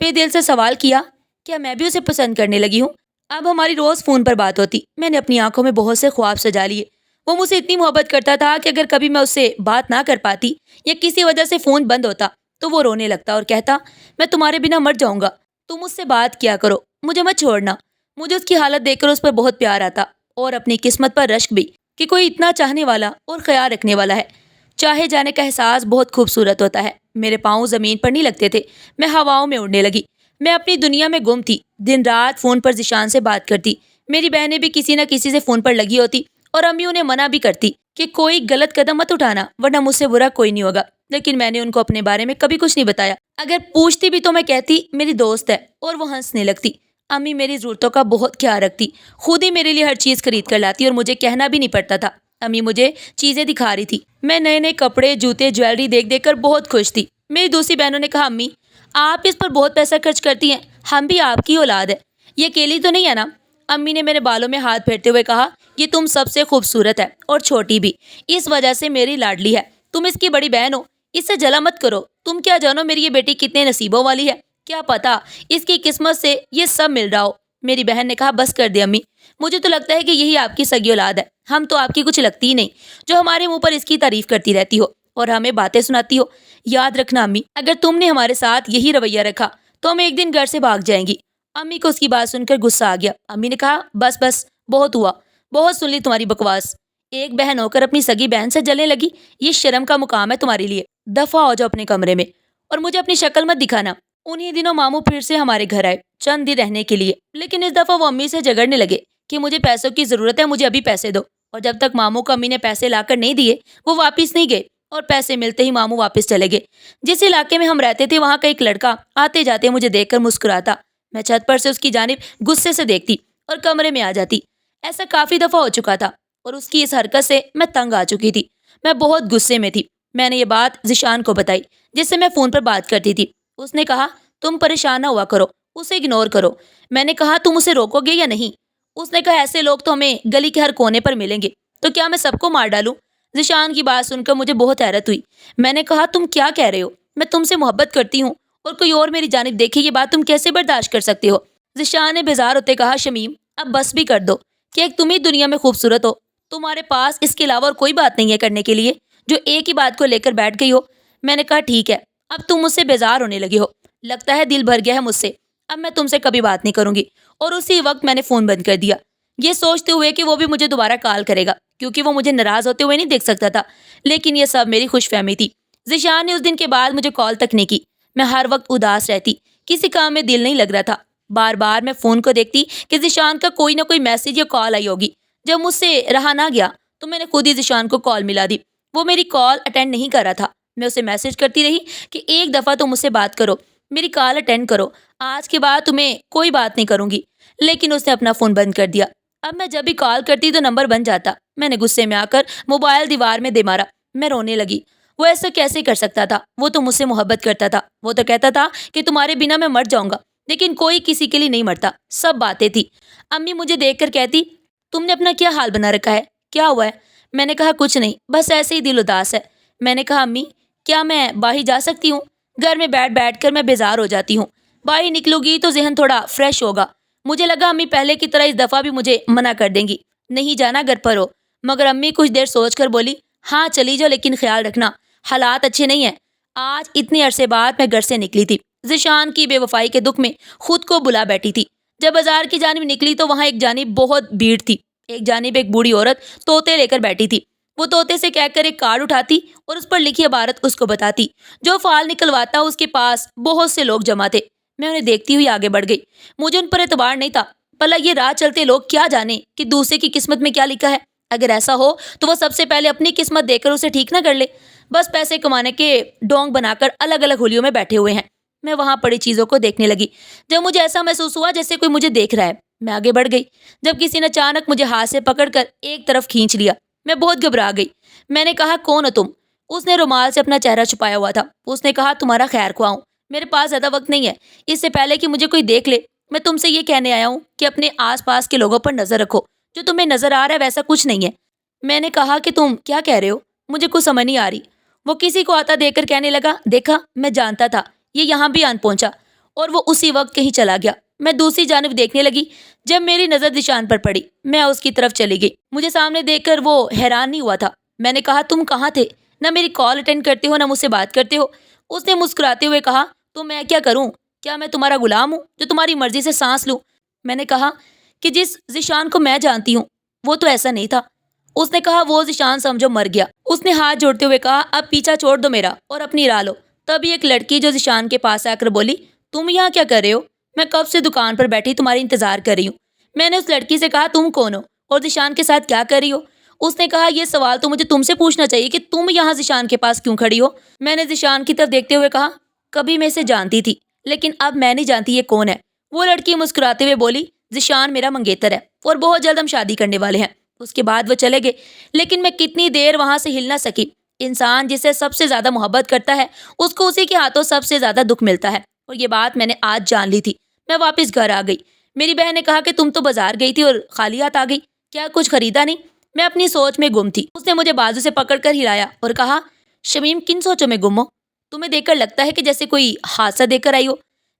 پھر دل سے سوال کیا، کیا میں بھی اسے پسند کرنے لگی ہوں؟ اب ہماری روز فون پر بات ہوتی، میں نے اپنی آنکھوں میں بہت سے خواب سجا لیے۔ وہ مجھ سے اتنی محبت کرتا تھا کہ اگر کبھی میں اس سے بات نہ کر پاتی یا کسی وجہ سے فون بند ہوتا تو وہ رونے لگتا اور کہتا، میں تمہارے بنا مر جاؤں گا، تم مجھ سے بات کیا کرو، مجھے مت چھوڑنا۔ مجھے اس کی حالت دیکھ کر اس پر بہت پیار آتا اور اپنی قسمت پر رشک بھی کہ کوئی اتنا چاہنے والا اور خیال رکھنے والا ہے۔ چاہے جانے کا احساس بہت خوبصورت ہوتا ہے۔ میرے پاؤں زمین پر نہیں لگتے تھے، میں ہواؤں میں اڑنے لگی۔ میں اپنی دنیا میں گم تھی، دن رات فون پر ذیشان سے بات کرتی۔ میری بہنیں بھی کسی نہ کسی سے فون پر لگی ہوتی اور امی انہیں منع بھی کرتی کہ کوئی غلط قدم مت اٹھانا ورنہ مجھ سے برا کوئی نہیں ہوگا، لیکن میں نے ان کو اپنے بارے میں کبھی کچھ نہیں بتایا۔ اگر پوچھتی بھی تو میں کہتی میری دوست ہے، اور وہ ہنسنے لگتی۔ امی میری ضرورتوں کا بہت خیال رکھتی، خود ہی میرے لیے ہر چیز خرید کر لاتی اور مجھے کہنا بھی نہیں پڑتا تھا۔ امی مجھے چیزیں دکھا رہی تھی، میں نئے نئے کپڑے، جوتے، جویلری دیکھ دیکھ کر بہت خوش تھی۔ میری دوسری بہنوں نے کہا، امی آپ اس پر بہت پیسہ خرچ کرتی ہیں، ہم بھی آپ کی اولاد ہے، یہ اکیلی تو نہیں ہے نا؟ امی نے میرے بالوں میں ہاتھ پھیرتے ہوئے کہا، یہ تم سب سے خوبصورت ہے اور چھوٹی بھی، اس وجہ سے میری لاڈلی ہے، تم اس کی بڑی بہن ہو، اس سے جلا مت کرو، تم کیا جانو میری یہ بیٹی کتنے نصیبوں والی ہے، کیا پتا اس کی قسمت سے یہ سب مل رہا ہو۔ میری بہن نے کہا، بس کر دے امی، مجھے تو لگتا ہے کہ یہی آپ کی سگی اولاد ہے، ہم تو آپ کی کچھ لگتی ہی نہیں، جو ہمارے منہ پر اس کی تعریف کرتی رہتی ہو اور ہمیں باتیں سناتی ہو۔ یاد رکھنا امی، اگر تم نے ہمارے ساتھ یہی رویہ رکھا تو ہم ایک دن گھر سے بھاگ جائیں گی۔ امی کو اس کی بات سن کر غصہ آ گیا۔ امی نے کہا، بس بس بہت ہوا، بہت سن لی تمہاری بکواس، ایک بہن ہو کر اپنی سگی بہن سے جلنے لگی، یہ شرم کا مقام ہے تمہارے لیے، دفع ہو جاؤ اپنے کمرے میں اور مجھے اپنی شکل مت دکھانا۔ انہی دنوں ماموں پھر سے ہمارے گھر آئے چند دن رہنے کے لیے، لیکن اس دفعہ وہ امی سے جھگڑنے لگے کہ مجھے پیسوں کی ضرورت ہے، مجھے ابھی پیسے دو، اور جب تک ماموں کو امی نے پیسے لا کر نہیں دیے وہ واپس نہیں گئے، اور پیسے ملتے ہی ماموں واپس چلے گئے۔ جس علاقے میں ہم رہتے تھے وہاں کا ایک لڑکا آتے جاتے مجھے دیکھ کر مسکراتا، میں چھت پر سے اس کی جانب غصے سے دیکھتی اور کمرے میں آ جاتی۔ ایسا کافی دفعہ ہو چکا تھا اور اس کی اس حرکت سے میں تنگ آ چکی تھی، میں بہت غصے میں تھی۔ میں نے یہ بات ذیشان کو بتائی جس سے میں فون پر بات کرتی تھی۔ اس نے کہا، تم پریشان نہ ہوا کرو، اسے اگنور کرو۔ میں نے کہا، تم اسے روکو گے یا نہیں؟ اس نے کہا، ایسے لوگ تو ہمیں گلی کے ہر کونے پر ملیں گے، تو کیا میں سب کو مار ڈالوں؟ ذیشان کی بات سن کر مجھے بہت حیرت ہوئی۔ میں نے کہا، تم کیا کہہ رہے ہو؟ میں تم سے محبت کرتی ہوں اور کوئی اور میری جانب دیکھے یہ بات تم کیسے برداشت کر سکتے ہو؟ ذیشان نے بیزار ہوتے کہا، شمیم اب بس بھی کر دو کہ ایک تم ہی دنیا میں خوبصورت ہو، تمہارے پاس اس کے علاوہ اور کوئی بات نہیں ہے کرنے کے لیے جو ایک ہی بات کو لے کر بیٹھ گئی ہو۔ میں نے کہا، ٹھیک ہے، اب تم مجھ سے بیزار ہونے لگے ہو، لگتا ہے دل بھر گیا ہے مجھ سے، اب میں تم سے کبھی بات نہیں کروں گی۔ اور اسی وقت میں نے فون بند کر دیا، یہ سوچتے ہوئے کہ وہ بھی مجھے دوبارہ کال کرے گا کیونکہ وہ مجھے ناراض ہوتے ہوئے نہیں دیکھ سکتا تھا، لیکن یہ سب میری خوش فہمی تھی۔ ذیشان نے اس دن کے بعد مجھے کال تک نہیں کی۔ میں ہر وقت اداس رہتی، کسی کام میں دل نہیں لگ رہا تھا، بار بار میں فون کو دیکھتی کہ ذیشان کا کوئی نہ کوئی میسج یا کال آئی ہوگی۔ جب مجھ سے رہا نہ گیا تو میں نے خود ہی ذیشان کو کال ملا دی۔ وہ میری کال اٹینڈ نہیں کر رہا تھا۔ میں اسے میسج کرتی رہی کہ ایک دفعہ تم مجھ سے بات کرو، میری کال اٹینڈ کرو، آج کے بعد تمہیں کوئی بات نہیں کروں گی، لیکن اس نے اپنا فون بند کر دیا۔ اب میں جب بھی کال کرتی تو نمبر بن جاتا۔ میں نے غصے میں آ کر موبائل دیوار میں دے مارا، میں رونے لگی۔ وہ ایسا کیسے کر سکتا تھا؟ وہ تو مجھ سے محبت کرتا تھا، وہ تو کہتا تھا کہ تمہارے بنا میں مر جاؤں گا، لیکن کوئی کسی کے لیے نہیں مرتا، سب باتیں تھی۔ امی مجھے دیکھ کر کہتی، تم نے اپنا کیا حال بنا رکھا ہے، کیا ہوا ہے؟ میں نے کہا، کچھ نہیں، بس ایسے ہی دل اداس ہے۔ میں نے کہا، امی کیا میں باہر جا سکتی ہوں؟ گھر میں بیٹھ بیٹھ کر میں بیزار ہو جاتی ہوں، باہر نکلوں گی تو ذہن تھوڑا فریش ہوگا۔ مجھے لگا امی پہلے کی طرح اس دفعہ بھی مجھے منع کر دیں گی، نہیں جانا، گھر پر ہو۔ مگر امی کچھ دیر سوچ کر بولی، ہاں چلی جاؤ، لیکن خیال رکھنا حالات اچھے نہیں ہیں۔ آج اتنے عرصے بعد میں گھر سے نکلی تھی، ذیشان کی بے وفائی کے دکھ میں خود کو بلا بیٹھی تھی۔ جب بازار کی جانب نکلی تو وہاں ایک جانب بہت بھیڑ تھی، ایک جانب ایک بوڑھی عورت طوطے لے کر بیٹھی تھی۔ وہ طوطے سے کہہ کر ایک کارڈ اٹھاتی اور اس پر لکھی عبارت اس کو بتاتی، جو فال نکلواتا اس کے پاس بہت سے لوگ جمع تھے۔ میں انہیں دیکھتی ہوئی آگے بڑھ گئی، مجھے ان پر اعتبار نہیں تھا، بھلا یہ راہ چلتے لوگ کیا جانے کہ دوسرے کی قسمت میں کیا لکھا ہے؟ اگر ایسا ہو تو وہ سب سے پہلے اپنی قسمت دے کر اسے ٹھیک نہ کر لے، بس پیسے کمانے کے ڈونگ بنا کر الگ الگ ہولیوں میں بیٹھے ہوئے ہیں۔ میں وہاں پڑی چیزوں کو دیکھنے لگی، جب مجھے ایسا محسوس ہوا جیسے کوئی مجھے دیکھ رہا ہے۔ میں آگے بڑھ گئی، جب کسی نے اچانک مجھے ہاتھ سے پکڑ کر ایک طرف کھینچ لیا۔ میں بہت گھبرا گئی۔ میں نے کہا، کون ہو تم؟ اس نے رومال سے اپنا چہرہ چھپایا ہوا تھا۔ اس نے کہا، تمہارا خیر خواہ ہوں، میرے پاس زیادہ وقت نہیں ہے، اس سے پہلے کہ مجھے کوئی دیکھ لے میں تم سے یہ کہنے آیا ہوں کہ اپنے آس پاس کے لوگوں پر نظر رکھو، جو تمہیں نظر آ رہا ہے ویسا کچھ نہیں ہے۔ میں نے کہا کہ تم کیا کہہ رہے ہو؟ مجھے کچھ سمجھ نہیں آ رہی۔ وہ کسی کو آتا دیکھ کر کہنے لگا، دیکھا، میں جانتا تھا یہ یہاں بھی آن پہنچا، اور وہ اسی وقت کہیں چلا گیا۔ میں دوسری جانب دیکھنے لگی۔ جب میری نظر ذیشان پر پڑی میں اس کی طرف چلی گئی۔ مجھے سامنے دیکھ کر وہ حیران نہیں ہوا تھا۔ میں نے کہا تم کہاں تھے؟ نہ میری کال اٹینڈ کرتے ہو نہ مجھ سے بات کرتے ہو۔ اس نے مسکراتے ہوئے کہا تو میں کیا کروں؟ کیا میں تمہارا غلام ہوں جو تمہاری مرضی سے سانس لوں؟ میں نے کہا کہ جس ذیشان کو میں جانتی ہوں وہ تو ایسا نہیں تھا۔ اس نے کہا وہ ذیشان سمجھو مر گیا۔ اس نے ہاتھ جوڑتے ہوئے کہا اب پیچھا چھوڑ دو میرا اور اپنی راہ لو۔ تبھی ایک لڑکی جو ذیشان کے پاس آ کر بولی تم یہاں کیا کر رہے ہو؟ میں کب سے دکان پر بیٹھی تمہاری انتظار کر رہی ہوں۔ میں نے اس لڑکی سے کہا تم کون ہو اور ذیشان کے ساتھ کیا کر رہی ہو؟ اس نے کہا یہ سوال تو مجھے تم سے پوچھنا چاہیے کہ تم یہاں ذیشان کے پاس کیوں کھڑی ہو؟ میں نے ذیشان کی طرف دیکھتے ہوئے کہا کبھی میں اسے جانتی تھی لیکن اب میں نہیں جانتی یہ کون ہے۔ وہ لڑکی مسکراتے ہوئے بولی ذیشان میرا منگیتر ہے اور بہت جلد ہم شادی کرنے والے ہیں۔ اس کے بعد وہ چلے گئے لیکن میں کتنی دیر وہاں سے ہل نہ سکی۔ انسان جسے سب سے زیادہ محبت کرتا ہے اس کو اسی کے ہاتھوں سب سے زیادہ دکھ ملتا ہے، اور یہ بات میں نے آج جان لی تھی۔ میں واپس گھر آ گئی۔ میری بہن نے کہا کہ تم تو بازار گئی تھی اور خالی ہاتھ آ گئی، کیا کچھ خریدا نہیں؟ میں اپنی سوچ میں گم تھی۔ اس نے مجھے بازو سے پکڑ کر ہلایا اور کہا شمیم کن سوچوں میں گم ہو؟ تمہیں دیکھ کر لگتا ہے کہ جیسے کوئی حادثہ دیکھ کر آئی ہو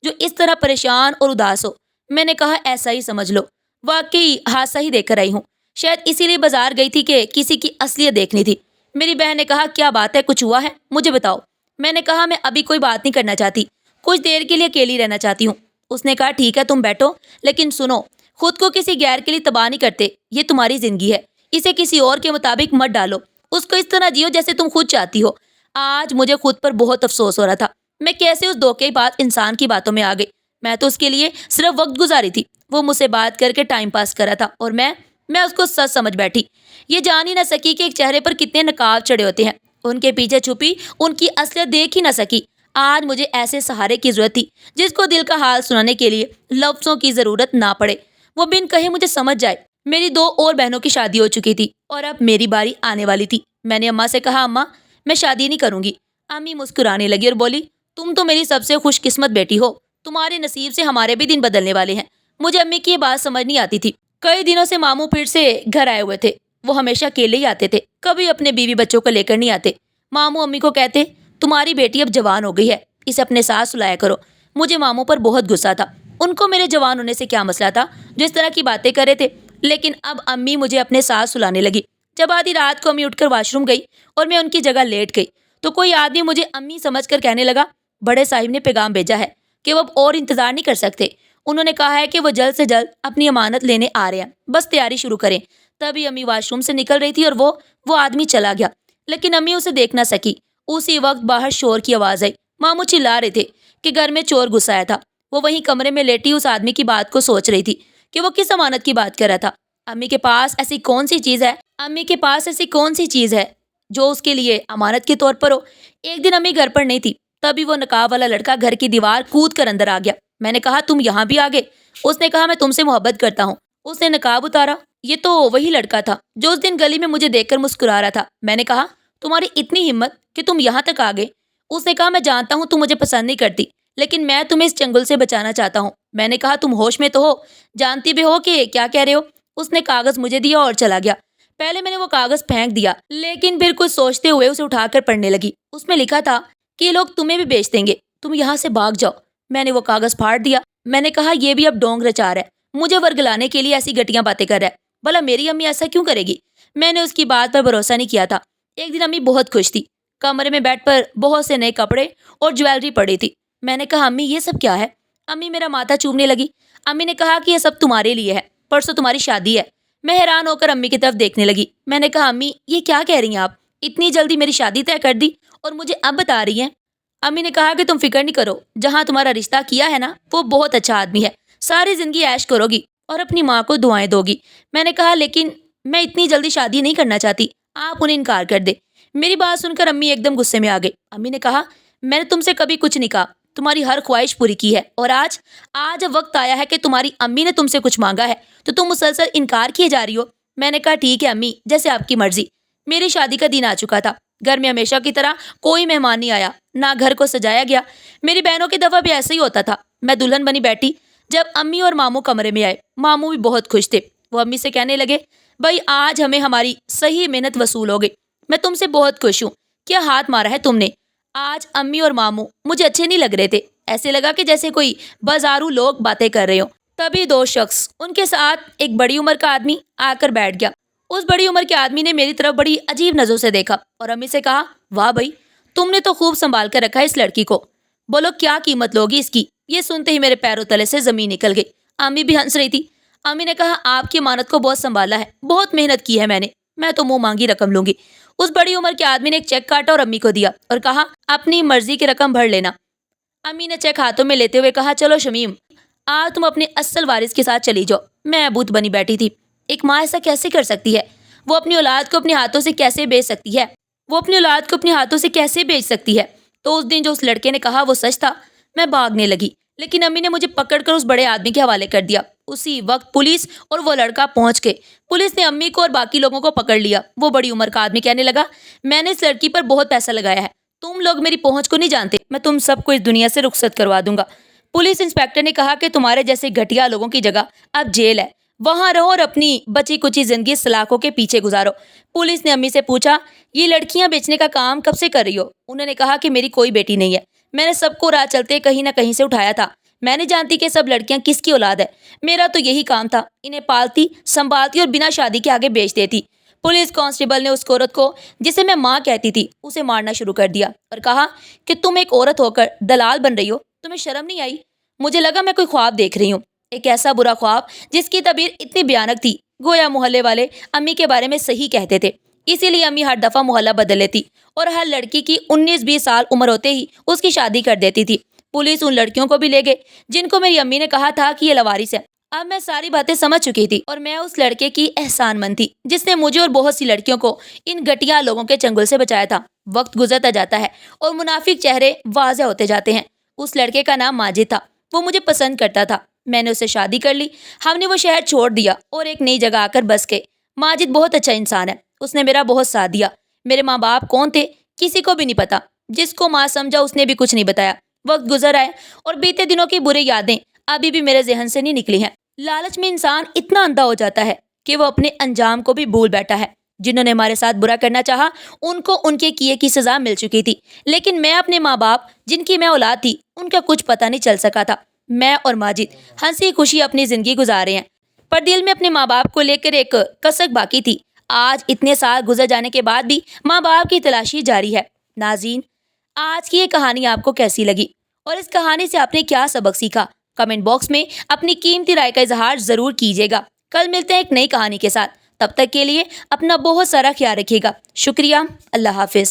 جو اس طرح پریشان اور اداس ہو۔ میں نے کہا ایسا ہی سمجھ لو، واقعی حادثہ ہی دیکھ کر آئی ہوں، شاید اسی لیے بازار گئی تھی کہ کسی کی اصلیت دیکھنی تھی۔ میری بہن نے کہا کیا بات ہے، کچھ ہوا ہے؟ مجھے بتاؤ۔ میں نے کہا میں ابھی کوئی بات نہیں کرنا چاہتی، کچھ دیر کے لیے اکیلی رہنا چاہتی ہوں۔ اس نے کہا ٹھیک ہے تم بیٹھو، لیکن سنو خود کو کسی غیر کے لیے تباہ نہیں کرتے، یہ تمہاری زندگی ہے، اسے کسی اور کے مطابق مت ڈالو، اس کو اس طرح جیو جیسے تم خود چاہتی ہو۔ آج مجھے خود پر بہت افسوس ہو رہا تھا، میں کیسے اس دھوکے باز انسان کی باتوں میں آ گئی۔ میں تو اس کے لیے صرف وقت گزاری تھی، وہ مجھ سے بات کر کے ٹائم پاس کر رہا تھا اور میں اس کو سچ سمجھ بیٹھی۔ یہ جان ہی نہ سکی کہ ایک چہرے پر کتنے نقاب چڑھے ہوتے ہیں، ان کے پیچھے چھپی ان کی اصلیت دیکھ ہی نہ سکی۔ آج مجھے ایسے سہارے کی ضرورت تھی جس کو دل کا حال سنانے کے لیے لفظوں کی ضرورت نہ پڑے، وہ بن کہے مجھے سمجھ جائے۔ میری 2 اور بہنوں کی شادی ہو چکی تھی اور اب میری باری آنے والی تھی۔ میں نے اماں سے کہا اماں میں شادی نہیں کروں گی۔ امی مسکرانے لگی اور بولی تم تو میری سب سے خوش قسمت بیٹی ہو، تمہارے نصیب سے ہمارے بھی دن بدلنے والے ہیں۔ مجھے امی کی یہ بات سمجھ نہیں آتی تھی۔ کئی دنوں سے ماموں پھر سے گھر آئے ہوئے تھے، وہ ہمیشہ اکیلے ہی آتے تھے، کبھی اپنے بیوی بچوں کو لے کر نہیں آتے۔ ماموں امی کو کہتے تمہاری بیٹی اب جوان ہو گئی ہے، اسے اپنے ساتھ سلایا کرو۔ مجھے ماموں پر بہت غصہ تھا، ان کو میرے جوان ہونے سے کیا مسئلہ تھا جو اس طرح کی باتیں کر رہے تھے، لیکن اب امی مجھے اپنے ساتھ سلانے لگی۔ جب آدھی رات کو امی اٹھ کر واش روم گئی اور میں ان کی جگہ لیٹ گئی تو کوئی آدمی مجھے امی سمجھ کر کہنے لگا بڑے صاحب نے پیغام بھیجا ہے کہ وہ اب اور انتظار نہیں کر سکتے، انہوں نے کہا ہے کہ وہ جلد سے جلد اپنی امانت لینے آ رہے ہیں، بس تیاری شروع کریں۔ تبھی امی واش روم سے نکل رہی تھی اور وہ آدمی چلا گیا، لیکن امی اسے دیکھ نہ سکی۔ اسی وقت باہر شور کی آواز آئی، ماموں چلا رہے تھے کہ گھر میں چور گھس آیا تھا۔ وہ وہیں کمرے میں لیٹی اس آدمی کی بات کو سوچ رہی تھی کہ وہ کس امانت کی بات کر رہا تھا۔ امی کے پاس ایسی کون سی چیز ہے جو اس کے لیے امانت کے طور پر ہو۔ ایک دن امی گھر پر نہیں تھی، تبھی وہ نقاب والا لڑکا گھر کی دیوار کود کر اندر آ گیا۔ میں نے کہا تم یہاں بھی آ گئے؟ اس نے کہا میں تم سے محبت کرتا ہوں۔ اس نے نقاب اتارا، یہ تو وہی لڑکا تھا جو اس دن گلی میں مجھے دیکھ کر مسکرا رہا تھا۔ میں نے کہا تمہاری اتنی ہمت کہ تم یہاں تک آ گئے۔ اس نے کہا میں جانتا ہوں تم مجھے پسند نہیں کرتی، لیکن میں تمہیں اس چنگل سے بچانا چاہتا ہوں۔ میں نے کہا تم ہوش میں تو ہو، جانتی بھی ہو کہ کیا کہہ رہے ہو؟ اس نے کاغذ مجھے دیا اور چلا گیا۔ پہلے میں نے وہ کاغذ پھینک دیا، لیکن پھر کچھ سوچتے ہوئے اسے اٹھا کر پڑھنے لگی۔ اس میں لکھا تھا کہ یہ لوگ تمہیں بھی بیچ دیں گے، تم یہاں سے بھاگ جاؤ۔ میں نے وہ کاغذ پھاڑ دیا۔ میں نے کہا یہ بھی اب ڈونگ رچا رہا ہے، مجھے ورگلانے کے لیے ایسی گٹیاں باتیں کر رہا ہے، بھلا میری امی ایسا کیوں کرے گی؟ میں نے اس کی بات پر بھروسہ نہیں کیا تھا۔ ایک دن امی بہت خوش تھی، کمرے میں بیٹھ پر بہت سے نئے کپڑے اور جویلری پڑی تھی۔ میں نے کہا امی یہ سب کیا ہے؟ امی میرا ماتھا چومنے لگی۔ امی نے کہا کہ یہ سب تمہارے لیے ہے، پرسوں تمہاری شادی ہے۔ میں حیران ہو کر امی کی طرف دیکھنے لگی۔ میں نے کہا امی یہ کیا کہہ رہی ہیں آپ؟ اتنی جلدی میری شادی طے کر دی اور مجھے اب بتا رہی ہیں؟ امی نے کہا کہ تم فکر نہیں کرو، جہاں تمہارا رشتہ کیا ہے نا وہ بہت اچھا آدمی ہے، ساری زندگی عیش کرو گی اور اپنی ماں کو دعائیں دو گی۔ میں نے کہا لیکن میں اتنی جلدی شادی نہیں کرنا چاہتی، آپ انہیں انکار کر دے۔ میری بات سن کر امی ایک دم غصے میں آ گئی۔ امی نے کہا میں نے تم سے کبھی کچھ نہیں کہا، تمہاری ہر خواہش پوری کی ہے، اور آج جب وقت آیا ہے کہ تمہاری امی نے تم سے کچھ مانگا ہے تو تم مسلسل انکار کیے جا رہی ہو۔ میں نے کہا ٹھیک ہے امی، جیسے آپ کی مرضی۔ میری شادی کا دن آ چکا تھا، گھر میں ہمیشہ کی طرح کوئی مہمان نہیں آیا، نہ گھر کو سجایا گیا۔ میری بہنوں کی دفعہ بھی ایسا ہی ہوتا تھا، میں دلہن بنی بیٹھی۔ جب امی اور ماموں کمرے میں آئے، ماموں بھی بہت خوش تھے۔ وہ امی سے کہنے لگے بھائی آج ہمیں ہماری صحیح محنت وصول ہو گئی، میں تم سے بہت خوش ہوں، کیا ہاتھ مارا ہے تم نے؟ آج امی اور ماموں مجھے اچھے نہیں لگ رہے تھے، ایسے لگا کہ جیسے کوئی بازارو لوگ باتیں کر رہے ہوں۔ تبھی دو شخص، ان کے ساتھ ایک بڑی عمر کا آدمی آ کر بیٹھ گیا۔ اس بڑی عمر کے آدمی نے میری طرف بڑی عجیب نظروں سے دیکھا اور امی سے کہا، واہ بھائی، تم نے تو خوب سنبھال کر رکھا ہے اس لڑکی کو، بولو کیا قیمت لوگی اس کی؟ یہ سنتے ہی میرے پیروں تلے سے زمین نکل گئی۔ امی بھی ہنس رہی تھی۔ امی نے کہا، آپ کی امانت کو بہت سنبھالا ہے، بہت محنت کی ہے میں تو منہ مانگی رقم لوں گی۔ اس بڑی عمر کے آدمی نے ایک چیک کاٹا اور امی کو دیا اور کہا، اپنی مرضی کی رقم بھر لینا۔ امی نے چیک ہاتھوں میں لیتے ہوئے کہا، چلو شمیم، آج تم اپنے اصل وارث کے ساتھ چلی جاؤ۔ میں بت بنی بیٹھی تھی، ایک ماں ایسا کیسے کر سکتی ہے؟ وہ اپنی اولاد کو اپنے ہاتھوں سے کیسے بیچ سکتی ہے؟ تو اس دن جو اس لڑکے نے کہا وہ سچ تھا۔ میں بھاگنے لگی، لیکن امی نے مجھے پکڑ کر اس بڑے آدمی کے حوالے کر دیا۔ اسی وقت پولیس اور وہ لڑکا پہنچ گئے۔ پولیس نے امی کو اور باقی لوگوں کو پکڑ لیا۔ وہ بڑی عمر کا آدمی کہنے لگا، میں نے اس لڑکی پر بہت پیسہ لگایا ہے، تم لوگ میری پہنچ کو نہیں جانتے، میں تم سب کو اس دنیا سے رخصت کروا دوں گا۔ پولیس انسپکٹر نے کہا کہ تمہارے جیسے گھٹیا لوگوں کی جگہ اب جیل ہے، وہاں رہو اور اپنی بچی کچی زندگی سلاخوں کے پیچھے گزارو۔ پولیس نے امی سے پوچھا، یہ لڑکیاں بیچنے کا کام کب سے کر رہی ہو؟ انہوں نے کہا کہ میری کوئی بیٹی نہیں ہے، میں نے سب کو راہ چلتے کہیں نہ کہیں سے اٹھایا تھا۔ میں نہیں جانتی کہ سب لڑکیاں کس کی اولاد ہے، میرا تو یہی کام تھا، انہیں پالتی سنبھالتی اور بنا شادی کے آگے بیچ دیتی۔ پولیس کانسٹیبل نے اس عورت کو، جسے میں ماں کہتی تھی، اسے مارنا شروع کر دیا اور کہا کہ تم ایک عورت ہو کر دلال بن رہی ہو، تمہیں شرم نہیں آئی؟ مجھے لگا میں کوئی خواب دیکھ رہی ہوں، ایک ایسا برا خواب جس کی تعبیر اتنی بھیانک تھی، گویا محلے والے امی کے بارے میں صحیح کہتے تھے۔ اسی لیے امی ہر دفعہ محلہ بدل لیتی اور ہر لڑکی کی 19-20 سال عمر ہوتے ہی اس کی شادی کر دیتی تھی۔ پولیس ان لڑکیوں کو بھی لے گئے جن کو میری امی نے کہا تھا کہ یہ لوارث ہے۔ اب میں ساری باتیں سمجھ چکی تھی اور میں اس لڑکے کی احسان مند تھی جس نے مجھے اور بہت سی لڑکیوں کو ان گھٹیا لوگوں کے چنگل سے بچایا تھا۔ وقت گزرتا جاتا ہے اور منافق چہرے واضح ہوتے جاتے ہیں۔ اس لڑکے کا نام ماجد تھا، وہ مجھے پسند کرتا تھا، میں نے اسے شادی کر لی، ہم نے وہ شہر چھوڑ دیا اور ایک نئی جگہ آ کر بس گئے۔ ماجد بہت اچھا انسان ہے، اس نے میرا بہت ساتھ دیا۔ میرے ماں باپ کون تھے کسی کو بھی نہیں پتا، جس کو ماں سمجھا اس نے بھی کچھ نہیں بتایا۔ وقت گزر آئے اور بیتے دنوں کی بری یادیں ابھی بھی میرے ذہن سے نہیں نکلی ہیں۔ لالچ میں انسان اتنا اندھا ہو جاتا ہے کہ وہ اپنے انجام کو بھی بھول بیٹھا ہے۔ جنہوں نے ہمارے ساتھ برا کرنا چاہا ان کو ان کے کیے کی سزا مل چکی تھی، لیکن میں اپنے ماں باپ جن کی میں اولاد تھی ان کا کچھ پتہ نہیں چل سکا تھا۔ میں اور ماجد ہنسی خوشی اپنی زندگی گزار رہے ہیں، پر دل میں اپنے ماں باپ کو لے کر ایک کسک باقی تھی۔ آج اتنے سال گزر جانے کے بعد بھی ماں باپ کی تلاشی جاری ہے۔ ناظرین، آج کی یہ کہانی آپ کو کیسی لگی اور اس کہانی سے آپ نے کیا سبق سیکھا؟ کمنٹ باکس میں اپنی قیمتی رائے کا اظہار ضرور کیجیے گا۔ کل ملتے ہیں ایک نئی کہانی کے ساتھ، تب تک کے لیے اپنا بہت سارا خیال رکھیے گا۔ شکریہ، اللہ حافظ۔